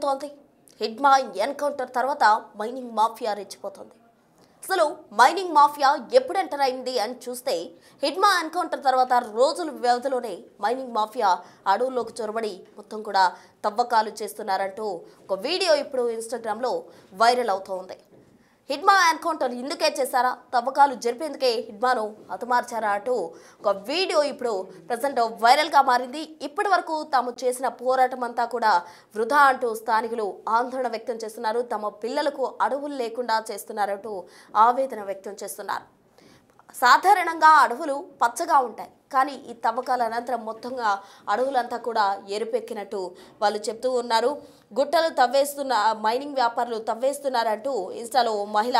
అవుతోంది. హిడ్మా ఎన్కౌంటర్ తర్వాత mining mafia రెచ్చిపోతుంది. అసలు మైనింగ్ మాఫియా ఎప్పుడు ఎంటర్ అయింది అని చూస్తే హిడ్మా ఎన్కౌంటర్ తర్వాత రోజుల వ్యవధిలోనే మైనింగ్ మాఫియా అడవుల్లోకి చొరబడి మొత్తం కూడా తవ్వకాలు చేస్తున్నారంటూ ఒక వీడియో ఇప్పుడు ఇన్స్టాగ్రామ్లో వైరల్ అవుతోంది. హిడ్మా ఎన్కౌంటర్ ఇందుకే చేశారా, తవ్వకాలు జరిపేందుకే హిడ్మాను హతమార్చారా అంటూ ఒక వీడియో ఇప్పుడు ప్రజెంట్ వైరల్గా మారింది. ఇప్పటి వరకు తాము చేసిన పోరాటం అంతా కూడా వృధా అంటూ స్థానికులు ఆందోళన వ్యక్తం చేస్తున్నారు. తమ పిల్లలకు అడవులు లేకుండా చేస్తున్నారంటూ ఆవేదన వ్యక్తం చేస్తున్నారు. సాధారణంగా అడవులు పచ్చగా ఉంటాయి, కానీ ఈ తవ్వకాల అనంతరం మొత్తంగా అడవులంతా కూడా ఎరుపెక్కినట్టు వాళ్ళు చెప్తూ ఉన్నారు. గుట్టలు తవ్వేస్తున్న మైనింగ్ వ్యాపారులు తవ్వేస్తున్నారంటూ ఇన్స్టాలో మహిళ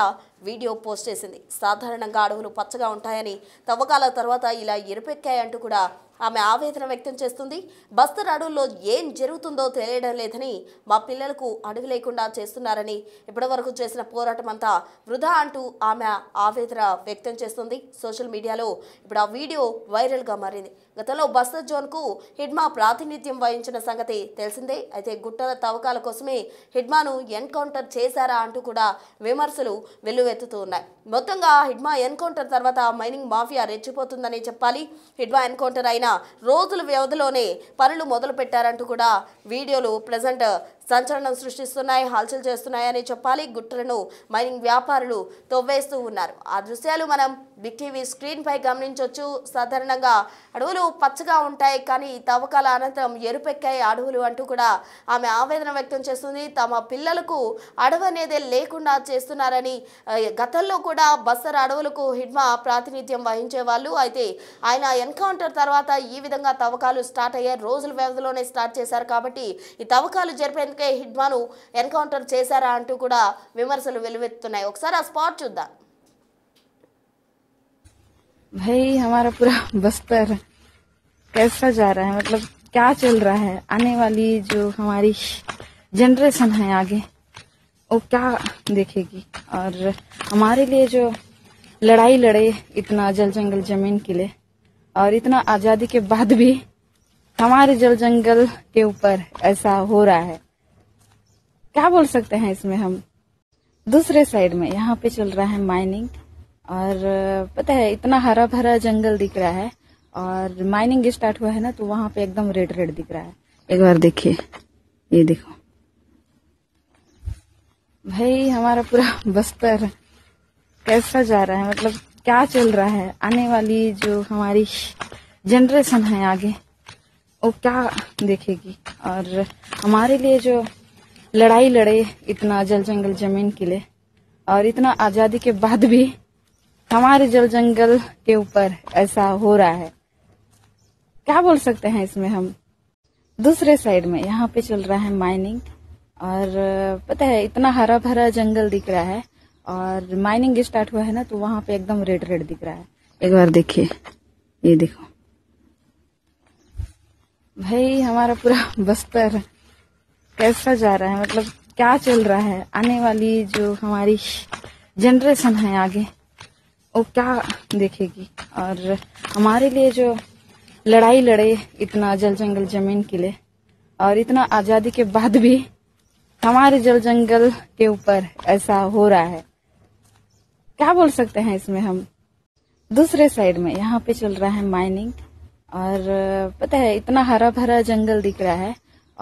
వీడియో పోస్ట్ చేసింది. సాధారణంగా అడవులు పచ్చగా ఉంటాయని తవ్వకాల తర్వాత ఇలా ఎరుపెక్కాయంటూ కూడా ఆమె ఆవేదన వ్యక్తం చేస్తుంది. బస్తర్ అడవుల్లో ఏం జరుగుతుందో తెలియడం లేదని, మా పిల్లలకు అడవి లేకుండా చేస్తున్నారని, ఇప్పటివరకు చేసిన పోరాటం అంతా వృధా అంటూ ఆమె ఆవేదన వ్యక్తం చేస్తుంది. సోషల్ మీడియాలో ఇప్పుడు ఆ వీడియో వైరల్గా మారింది. గతంలో బస్తర్ జోన్కు హిడ్మా ప్రాతినిధ్యం వహించిన సంగతి తెలిసిందే. అయితే గుట్టల తవ్వకాల కోసమే హిడ్మాను ఎన్కౌంటర్ చేశారా అంటూ కూడా విమర్శలు వెల్లువెత్తుతూ ఉన్నాయి. మొత్తంగా హిడ్మా ఎన్కౌంటర్ తర్వాత మైనింగ్ మాఫియా రెచ్చిపోతుందని చెప్పాలి. హిడ్మా ఎన్కౌంటర్ అయిన రోజుల వ్యవధిలోనే పనులు మొదలు పెట్టారంటూ కూడా వీడియోలు ప్రజెంట్ సంచలనం సృష్టిస్తున్నాయి, హల్చల్ చేస్తున్నాయని చెప్పాలి. గుట్టలను మైనింగ్ వ్యాపారులు తవ్వేస్తూ ఉన్నారు. ఆ దృశ్యాలు మనం బిగ్ టీవీ స్క్రీన్ పై గమనించవచ్చు. సాధారణంగా అడవులు పచ్చగా ఉంటాయి, కానీ తవ్వకాల అనంతరం ఎరుపెక్కాయి అడవులు అంటూ కూడా ఆమె ఆవేదన వ్యక్తం చేస్తుంది. తమ పిల్లలకు అడవి అనేది లేకుండా చేస్తున్నారని, గతంలో కూడా బస్తర్ అడవులకు హిడ్మా ప్రాతినిధ్యం వహించే వాళ్ళు. అయితే ఆయన ఎన్కౌంటర్ తర్వాత ఈ విధంగా తవ్వకాలు స్టార్ట్ అయ్యాయి. రోజుల వ్యవధిలోనే స్టార్ట్ చేశారు కాబట్టి ఈ తవ్వకాలు జరిపేందుకు హిడ్మాను ఎన్కౌంటర్ చేశారా అంటూ కూడా విమర్శలు వెల్లువెత్తుతున్నాయి. ఒకసారి ఆ స్పాట్ చూద్దాం. भाई हमारा पूरा बस्तर कैसा जा रहा है, मतलब क्या चल रहा है, आने वाली जो हमारी जनरेशन है आगे वो क्या देखेगी। और हमारे लिए जो लड़ाई लड़े इतना जल जंगल जमीन के लिए, और इतना आजादी के बाद भी हमारे जल जंगल के ऊपर ऐसा हो रहा है, क्या बोल सकते हैं इसमें हम। दूसरे साइड में यहाँ पे चल रहा है माइनिंग, और पता है इतना हरा भरा जंगल दिख रहा है, और माइनिंग स्टार्ट हुआ है ना तो वहां पे एकदम रेड रेड दिख रहा है। एक बार देखिए, ये देखो भाई हमारा पूरा बस्तर कैसा जा रहा है, मतलब क्या चल रहा है, आने वाली जो हमारी जनरेशन है आगे वो क्या देखेगी। और हमारे लिए जो लड़ाई लड़े इतना जल जंगल जमीन के लिए, और इतना आजादी के बाद भी हमारे जल जंगल के ऊपर ऐसा हो रहा है, क्या बोल सकते हैं इसमें हम। दूसरे साइड में यहाँ पे चल रहा है माइनिंग, और पता है इतना हरा भरा जंगल दिख रहा है, और माइनिंग स्टार्ट हुआ है ना तो वहां पे एकदम रेड रेड दिख रहा है। एक बार देखिए, ये देखो भाई हमारा पूरा बस्तर कैसा जा रहा है, मतलब क्या चल रहा है, आने वाली जो हमारी जनरेशन है आगे वो क्या देखेगी। और हमारे लिए जो लड़ाई लड़े इतना जल जंगल जमीन के लिए, और इतना आजादी के बाद भी हमारे जल जंगल के ऊपर ऐसा हो रहा है, क्या बोल सकते हैं इसमें हम। दूसरे साइड में यहाँ पे चल रहा है माइनिंग, और पता है इतना हरा भरा जंगल दिख रहा है,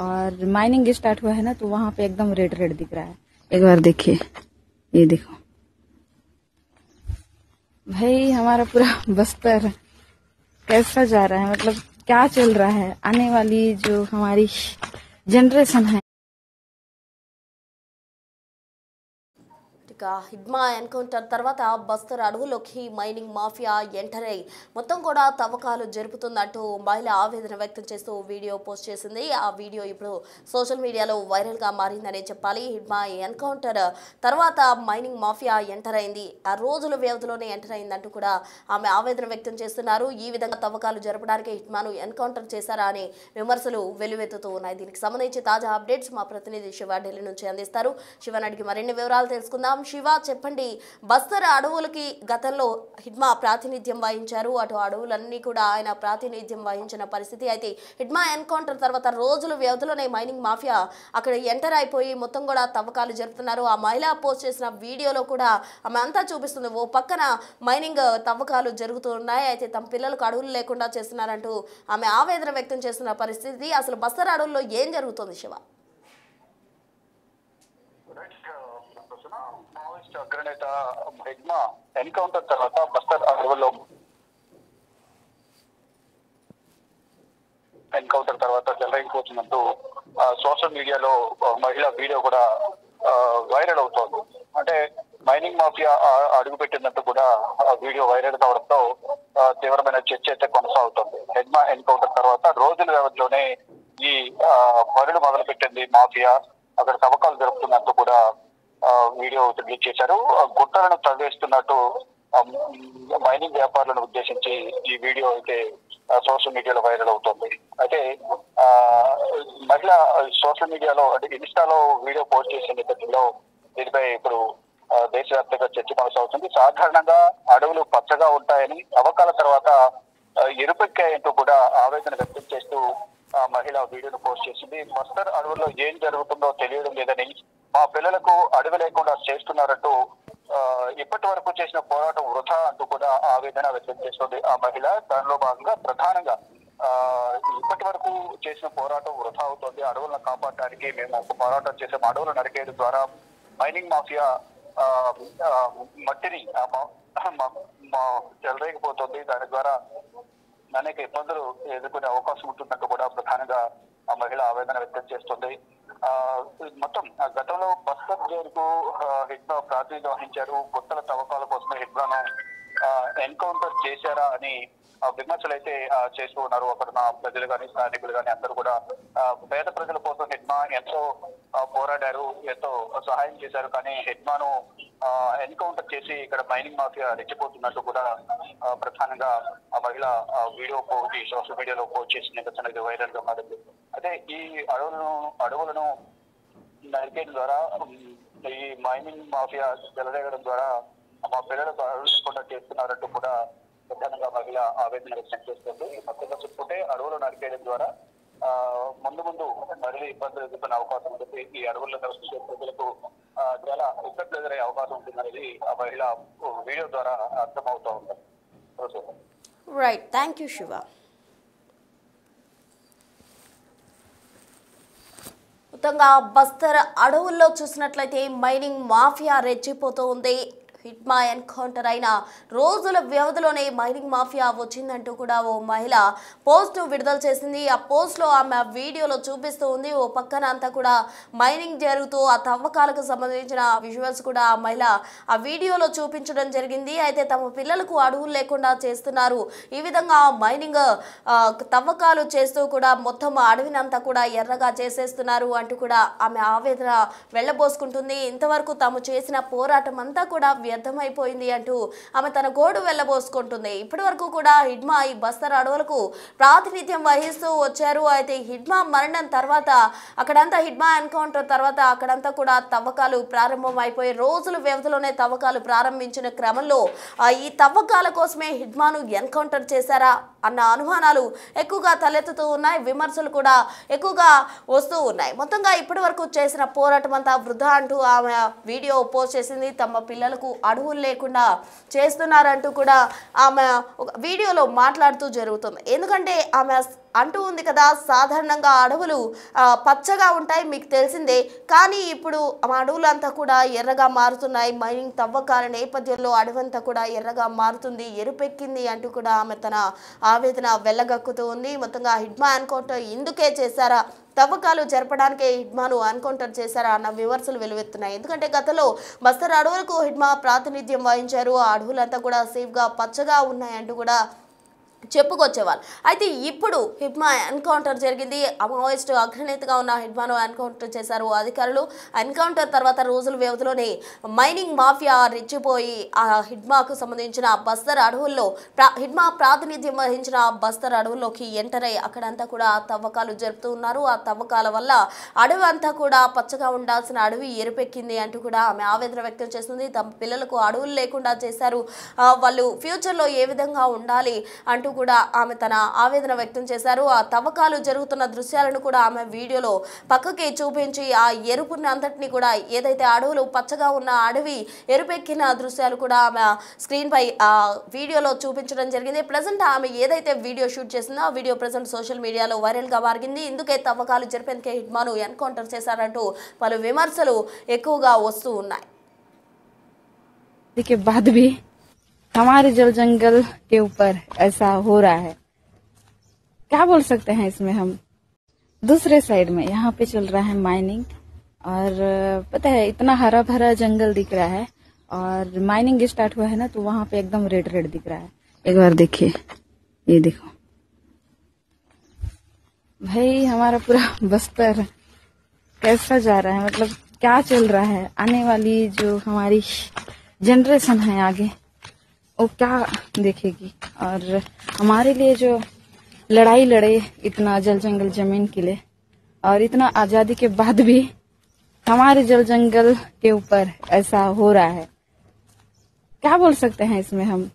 और माइनिंग स्टार्ट हुआ है ना तो वहां पे एकदम रेड रेड दिख रहा है। एक बार देखिए, ये देखो भाई हमारा पूरा बस्तर कैसा जा रहा है, मतलब क्या चल रहा है, आने वाली जो हमारी जनरेशन है। హిడ్మా ఎన్కౌంటర్ తర్వాత బస్తర్ అడవుల్లోకి మైనింగ్ మాఫియా ఎంటర్ అయి మొత్తం కూడా తవ్వకాలు జరుపుతుందంటూ మహిళ ఆవేదన వ్యక్తం చేస్తూ వీడియో పోస్ట్ చేసింది. ఆ వీడియో ఇప్పుడు సోషల్ మీడియాలో వైరల్గా మారిందని చెప్పాలి. హిడ్మా ఎన్కౌంటర్ తర్వాత మైనింగ్ మాఫియా ఎంటర్ అయింది, ఆ రోజుల వ్యవధిలోనే ఎంటర్ అయిందంటూ కూడా ఆమె ఆవేదన వ్యక్తం చేస్తున్నారు. ఈ విధంగా తవ్వకాలు జరపడానికి హిడ్మాను ఎన్కౌంటర్ చేశారా అనే విమర్శలు వెల్లువెత్తుతూ ఉన్నాయి. దీనికి సంబంధించి తాజా అప్డేట్స్ మా ప్రతినిధి శివ ఢిల్లీ నుంచి అందిస్తారు. శివన్ అడిగి మరిన్ని వివరాలు తెలుసుకుందాం. శివ, చెప్పండి, బస్తర్ అడవులకి గతంలో హిడ్మా ప్రాతినిధ్యం వహించారు. అటు అడవులన్నీ కూడా ఆయన ప్రాతినిధ్యం వహించిన పరిస్థితి. అయితే హిడ్మా ఎన్కౌంటర్ తర్వాత రోజుల వ్యవధిలోనే మైనింగ్ మాఫియా అక్కడ ఎంటర్ అయిపోయి మొత్తం కూడా తవ్వకాలు జరుపుతున్నారు. ఆ మహిళ పోస్ట్ చేసిన వీడియోలో కూడా ఆమె అంతా చూపిస్తుంది. ఓ పక్కన మైనింగ్ తవ్వకాలు జరుగుతున్నాయి, అయితే తమ పిల్లలకు అడవులు లేకుండా చేస్తున్నారంటూ ఆమె ఆవేదన వ్యక్తం చేస్తున్న పరిస్థితి. అసలు బస్తర్ అడవుల్లో ఏం జరుగుతుంది శివ? మావోయిస్ట్ అగ్రనేత హిడ్మా ఎన్కౌంటర్ తర్వాత బస్తర్ అడవుల్లో ఎన్కౌంటర్ తర్వాత చెలరైపోతున్నట్టు సోషల్ మీడియాలో మహిళా వీడియో కూడా వైరల్ అవుతోంది. అంటే మైనింగ్ మాఫియా అడుగు పెట్టినట్టు కూడా వీడియో వైరల్ కావడంతో తీవ్రమైన చర్చ అయితే కొనసాగుతుంది. హిడ్మా ఎన్కౌంటర్ తర్వాత రోజుల వ్యవధిలోనే ఈ పనులు మొదలు పెట్టింది మాఫియా. అక్కడ తవ్వకాలు జరుపుతున్నట్టు కూడా వీడియో రిలీజ్ చేశారు. గుట్టలను తవ్వేస్తున్నట్టు మైనింగ్ వ్యాపారులను ఉద్దేశించి ఈ వీడియో అయితే సోషల్ మీడియాలో వైరల్ అవుతుంది. అయితే మహిళ సోషల్ మీడియాలో అంటే ఇన్స్టాలో వీడియో పోస్ట్ చేసిన నేపథ్యంలో దీనిపై ఇప్పుడు దేశవ్యాప్తంగా చర్చ కొనసాగుతుంది. సాధారణంగా అడవులు పచ్చగా ఉంటాయని, తవ్వకాల తర్వాత ఎరుపెక్కాయంటూ కూడా ఆవేదన వ్యక్తం చేస్తూ మహిళ వీడియోను పోస్ట్ చేసింది. బస్తర్ అడవుల్లో ఏం జరుగుతుందో తెలియడం లేదని, మా పిల్లలకు అడవి లేకుండా చేస్తున్నారంటూ ఇప్పటి వరకు చేసిన పోరాటం వృధా అంటూ కూడా ఆవేదన వ్యక్తం చేస్తుంది ఆ మహిళ. దానిలో భాగంగా ప్రధానంగా ఇప్పటి వరకు చేసిన పోరాటం వృధా అవుతుంది, అడవులను కాపాడడానికి మేము ఒక పోరాటం చేసాం, అడవులు నరికేయడం ద్వారా మైనింగ్ మాఫియా మట్టిని చెలరేగిపోతుంది, దాని ద్వారా అనేక ఇబ్బందులు ఎదుర్కొనే అవకాశం ఉంటుందంటూ కూడా ప్రధానంగా ఆ మహిళ ఆవేదన వ్యక్తం చేస్తుంది. మొత్తం గతంలో బస్తర్ జైలుకు హిడ్మా ప్రాతినిధ్యం వహించారు. గుట్టల తవ్వకాల కోసమే హిడ్మాను ఎన్కౌంటర్ చేశారా అని విమర్శలు అయితే చేస్తూ ఉన్నారు. అక్కడ ప్రజలు కానీ స్థానికులు కానీ అందరూ కూడా పేద ప్రజల కోసం హిడ్మా ఎంతో పోరాడారు, ఎంతో సహాయం చేశారు, కానీ హిడ్మాను ఎన్కౌంటర్ చేసి ఇక్కడ మైనింగ్ మాఫియా రెచ్చిపోతున్నట్టు కూడా ప్రధానంగా ఆ మహిళ వీడియో పోటీ సోషల్ మీడియాలో పోస్ట్ చేసిన నేపథ్యంలో వైరల్ గా మారింది. అయితే ఈ అడవులను నరికేయడం ద్వారా, ఈ మైనింగ్ మాఫియా చెలరేగడం ద్వారా మా పిల్లలకు అడవులు చేస్తున్నారంటూ కూడా ప్రధానంగా మహిళ ఆవేదన వ్యక్తం చేస్తుంది. మొత్తంగా చెప్పుకుంటే అడవులు నరికేయడం ద్వారా ముందు మరిన్ని ఇబ్బందులు ఎదుర్కొనే అవకాశం ఉంటుంది, ఈ అడవుల్లో నివసించే ప్రజలకు చాలా ఇబ్బందులు ఎదురయ్యే అవకాశం ఉంటుందనేది ఆ మహిళ వీడియో ద్వారా అర్థమవుతూ ఉంటుంది. Right, thank you Shiva. మొత్తంగా బస్తర్ అడవుల్లో చూసినట్లయితే మైనింగ్ మాఫియా రెచ్చిపోతూ ఉంది. హిడ్మా ఎన్కౌంటర్ అయిన రోజుల వ్యవధిలోనే మైనింగ్ మాఫియా వచ్చిందంటూ కూడా ఓ మహిళ పోస్ట్ను విడుదల చేసింది. ఆ పోస్ట్లో ఆమె వీడియోలో చూపిస్తూ ఉంది. ఓ పక్కన అంతా కూడా మైనింగ్ జరుగుతూ ఆ తవ్వకాలకు సంబంధించిన విజువల్స్ కూడా ఆ మహిళ ఆ వీడియోలో చూపించడం జరిగింది. అయితే తమ పిల్లలకు అడవులు లేకుండా చేస్తున్నారు, ఈ విధంగా మైనింగ్ తవ్వకాలు చేస్తూ కూడా మొత్తం అడవినంతా కూడా ఎర్రగా చేసేస్తున్నారు అంటూ కూడా ఆమె ఆవేదన వెళ్ళబోసుకుంటుంది. ఇంతవరకు తాము చేసిన పోరాటం అంతా కూడా వ్యర్థమైపోయింది అంటూ ఆమె తన గోడు వెళ్ళబోసుకుంటుంది. ఇప్పటి వరకు కూడా హిడ్మా ఈ బస్తర్ అడవులకు ప్రాతినిధ్యం వహిస్తూ వచ్చారు. అయితే హిడ్మా మరణం తర్వాత అక్కడంతా, హిడ్మా ఎన్కౌంటర్ తర్వాత అక్కడంతా కూడా తవ్వకాలు ప్రారంభం అయిపోయి రోజుల వ్యవధిలోనే తవ్వకాలు ప్రారంభించిన క్రమంలో ఈ తవ్వకాల కోసమే హిడ్మాను ఎన్కౌంటర్ చేశారా అన్న అనుమానాలు ఎక్కువగా తలెత్తుతూ ఉన్నాయి, విమర్శలు కూడా ఎక్కువగా వస్తూ ఉన్నాయి. మొత్తంగా ఇప్పటి వరకు చేసిన పోరాటం అంతా వృధా అంటూ ఆమె వీడియో పోస్ట్ చేసింది. తమ పిల్లలకు అడవులు లేకుండా చేస్తున్నారంటూ కూడా ఆమె వీడియోలో మాట్లాడుతూ జరుగుతుంది. ఎందుకంటే ఆమె అంటూ ఉంది కదా, సాధారణంగా అడవులు పచ్చగా ఉంటాయి, మీకు తెలిసిందే, కానీ ఇప్పుడు అడవులు అంతా కూడా ఎర్రగా మారుతున్నాయి. మైనింగ్ తవ్వకాల నేపథ్యంలో అడవంతా కూడా ఎర్రగా మారుతుంది, ఎరుపెక్కింది అంటూ కూడా ఆమె తన ఆవేదన వెళ్ళగక్కుతూ ఉంది. మొత్తంగా హిడ్మా ఎన్కౌంటర్ ఇందుకే చేశారా, తవ్వకాలు జరపడానికే హిడ్మాను ఎన్కౌంటర్ చేశారా అన్న విమర్శలు వెలువెత్తున్నాయి. ఎందుకంటే గతంలో బస్తర్ అడవులకు హిడ్మా ప్రాతినిధ్యం వహించారు. ఆ అడవులంతా కూడా సేఫ్గా పచ్చగా ఉన్నాయంటూ కూడా చెప్పుకొచ్చేవాళ్ళు. అయితే ఇప్పుడు హిడ్మా ఎన్కౌంటర్ జరిగింది. మావోయిస్టు అగ్రనేతగా ఉన్న హిడ్మాను ఎన్కౌంటర్ చేశారు అధికారులు. ఎన్కౌంటర్ తర్వాత రోజుల వ్యవధిలోనే మైనింగ్ మాఫియా రెచ్చిపోయి ఆ హిడ్మాకు సంబంధించిన బస్తర్ అడవుల్లో హిడ్మా ప్రాతినిధ్యం వహించిన బస్తర్ అడవుల్లోకి ఎంటర్ అయ్యి అక్కడంతా కూడా తవ్వకాలు జరుపుతూ ఉన్నారు. ఆ తవ్వకాల వల్ల అడవి అంతా కూడా పచ్చగా ఉండాల్సిన అడవి ఎరుపెక్కింది అంటూ కూడా ఆమె ఆవేదన వ్యక్తం చేస్తుంది. తమ పిల్లలకు అడవులు లేకుండా చేశారు, వాళ్ళు ఫ్యూచర్లో ఏ విధంగా ఉండాలి అంటూ కూడా ఆమె తన ఆవేదన వ్యక్తం చేశారు. ఆ తవ్వకాలు జరుగుతున్న దృశ్యాలను కూడా ఆమె వీడియోలో పక్కకి చూపించి ఆ ఎరుపుని అంతటిని కూడా ఏదైతే అడవులు పచ్చగా ఉన్న అడవి ఎరుపెక్కిన దృశ్యాలు కూడా ఆమె స్క్రీన్ పై ఆ వీడియోలో చూపించడం జరిగింది. ప్రజెంట్ ఆమె ఏదైతే వీడియో షూట్ చేసిందో ఆ వీడియో ప్రజెంట్ సోషల్ మీడియాలో వైరల్ గా మారింది. ఇందుకే తవ్వకాలు జరిపేందుకే హిడ్మాను ఎన్కౌంటర్ చేశారంటూ పలు విమర్శలు ఎక్కువగా వస్తూ ఉన్నాయి. के बाद भी हमारे जल जंगल के ऊपर ऐसा हो रहा है, क्या बोल सकते हैं इसमें हम। दूसरे साइड में यहाँ पे चल रहा है माइनिंग, और पता है इतना हरा भरा जंगल दिख रहा है, और माइनिंग स्टार्ट हुआ है ना तो वहां पे एकदम रेड रेड दिख रहा है। एक बार देखिए, ये देखो भाई, हमारा पूरा बस्तर कैसा जा रहा है, मतलब क्या चल रहा है। आने वाली जो हमारी जनरेशन है आगे, वो क्या देखेगी। और हमारे लिए जो लड़ाई लड़े इतना जल जंगल जमीन के लिए, और इतना आजादी के बाद भी हमारे जल जंगल के ऊपर ऐसा हो रहा है, क्या बोल सकते हैं इसमें हम।